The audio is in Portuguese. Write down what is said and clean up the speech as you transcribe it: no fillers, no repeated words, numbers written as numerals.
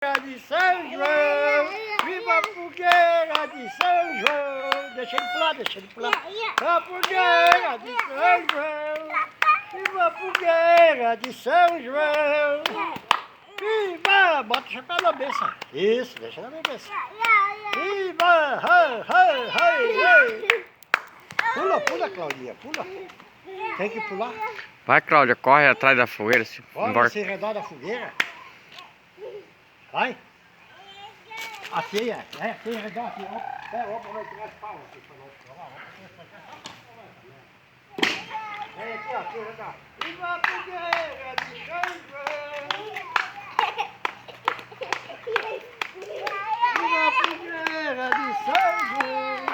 De São João, viva a fogueira de São João. Deixa ele pular, deixa ele pular. A fogueira de São João, viva a fogueira de São João. Viva, bota o chapéu na cabeça. Isso, deixa na cabeça. Viva, hey, hey, hey, hey. Pula, pula, Claudinha, pula. Tem que pular. Vai, Cláudia, corre atrás da fogueira. Bora se redor da fogueira. Vai. Aqui, aqui, redor, aqui, ó. Opa, vai tirar as palmas aqui pra nós. Vem aqui, ó, aqui, redor. Viva a fogueira de São João. Viva a fogueira de São João.